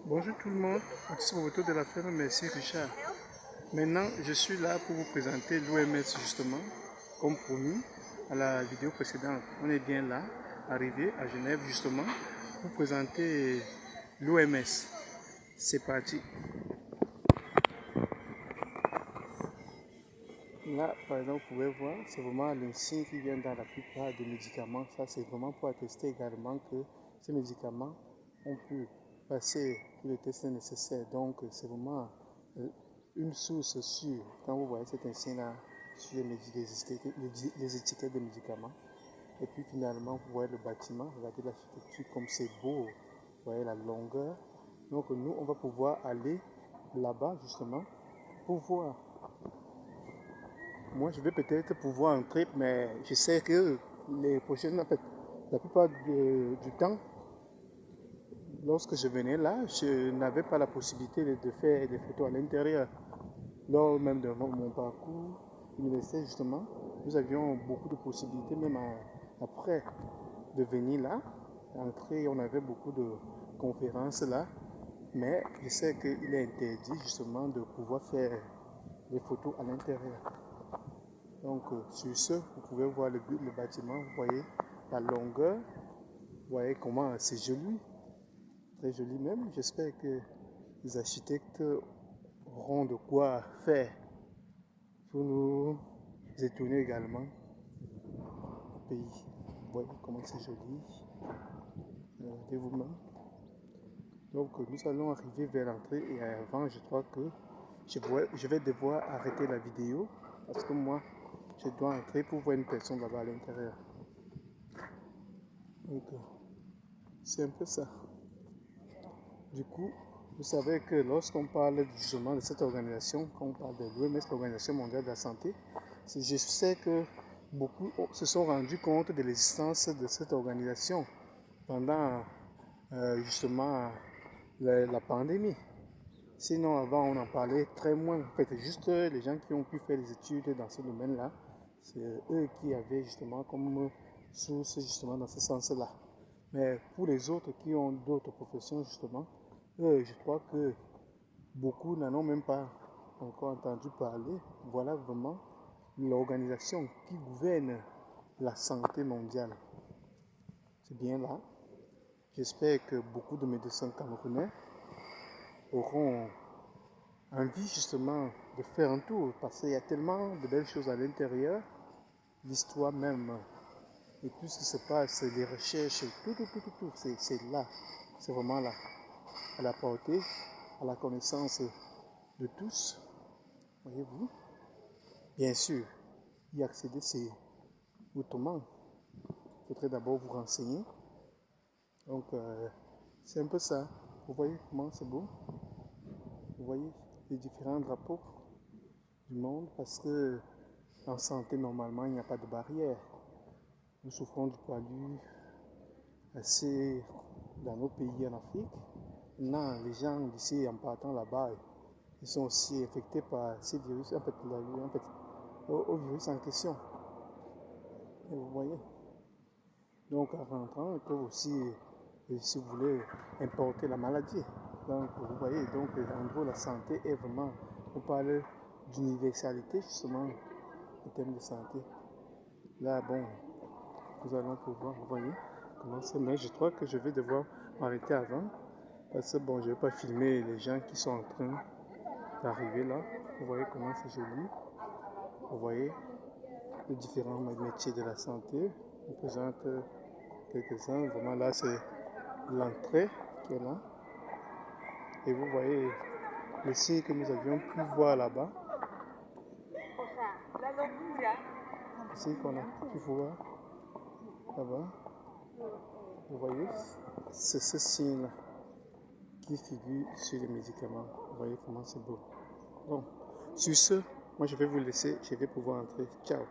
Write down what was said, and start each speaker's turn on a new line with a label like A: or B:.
A: Bonjour tout le monde, merci pour votre de la ferme, merci Richard. Maintenant, je suis là pour vous présenter l'OMS justement, comme promis à la vidéo précédente. On est bien là, arrivé à Genève justement, pour présenter l'OMS. C'est parti. Là, par exemple, vous pouvez voir, c'est vraiment le signe qui vient dans la plupart des médicaments. Ça, c'est vraiment pour attester également que ces médicaments ont pu passer tous les tests nécessaires. Donc, c'est vraiment une source sûre. Quand vous voyez cet insigne-là sur les étiquettes des médicaments. Et puis, finalement, vous voyez le bâtiment. Regardez l'architecture comme c'est beau. Vous voyez la longueur. Donc, nous, on va pouvoir aller là-bas, justement, pour voir. Moi, je vais peut-être pouvoir entrer, mais je sais que les prochaines, en fait, la plupart du temps, lorsque je venais là, je n'avais pas la possibilité de faire des photos à l'intérieur. Lors même de mon parcours universitaire, justement, nous avions beaucoup de possibilités, même après de venir là, entrer, on avait beaucoup de conférences là, mais je sais qu'il est interdit justement de pouvoir faire des photos à l'intérieur. Donc, sur ce, vous pouvez voir le bâtiment, vous voyez la longueur, vous voyez comment c'est joli, très joli même. J'espère que les architectes auront de quoi faire pour nous étonner également au pays. Vous voyez comment c'est joli, regardez vous-même. Donc, nous allons arriver vers l'entrée et avant, je crois que je vais devoir arrêter la vidéo parce que moi, je dois entrer pour voir une personne là-bas à l'intérieur. Donc, c'est un peu ça. Du coup, vous savez que lorsqu'on parle justement de cette organisation, quand on parle de l'OMS, l'Organisation mondiale de la santé, je sais que beaucoup se sont rendus compte de l'existence de cette organisation pendant justement la pandémie. Sinon, avant, on en parlait très moins. En fait, juste les gens qui ont pu faire des études dans ce domaine-là, c'est eux qui avaient justement comme source justement dans ce sens-là. Mais pour les autres qui ont d'autres professions, justement, je crois que beaucoup n'en ont même pas encore entendu parler. Voilà vraiment l'organisation qui gouverne la santé mondiale. C'est bien là. J'espère que beaucoup de médecins camerounais auront envie justement de faire un tour parce qu'il y a tellement de belles choses à l'intérieur, l'histoire même et tout ce qui se passe, les recherches, tout, c'est là, c'est vraiment là, à la portée, à la connaissance de tous, voyez-vous. Bien sûr, y accéder c'est autrement, il faudrait d'abord vous renseigner, donc c'est un peu ça, vous voyez comment c'est beau, vous voyez les différents drapeaux du monde parce que en santé normalement il n'y a pas de barrière. Nous souffrons du palu assez dans nos pays en Afrique. Maintenant, les gens d'ici en partant là-bas, ils sont aussi infectés par ces virus, en fait, au virus en question. Et vous voyez. Donc en rentrant, ils peuvent aussi, si vous voulez, importer la maladie. Donc vous voyez, donc en gros la santé est vraiment, on parle d'universalité justement en termes de santé. Là, bon, nous allons pouvoir, vous voyez, comment c'est, mais je crois que je vais devoir m'arrêter avant, parce que bon, je ne vais pas filmer les gens qui sont en train d'arriver là. Vous voyez comment c'est joli, vous voyez les différents métiers de la santé. On présente quelques-uns, vraiment là c'est l'entrée qui est là, et vous voyez le signe que nous avions pu voir là-bas, ici qu'on a pu voir là-bas, vous voyez, c'est ce signe-là qui figure sur les médicaments. Vous voyez comment c'est beau. Bon, sur ce, moi je vais vous laisser, je vais pouvoir entrer. Ciao.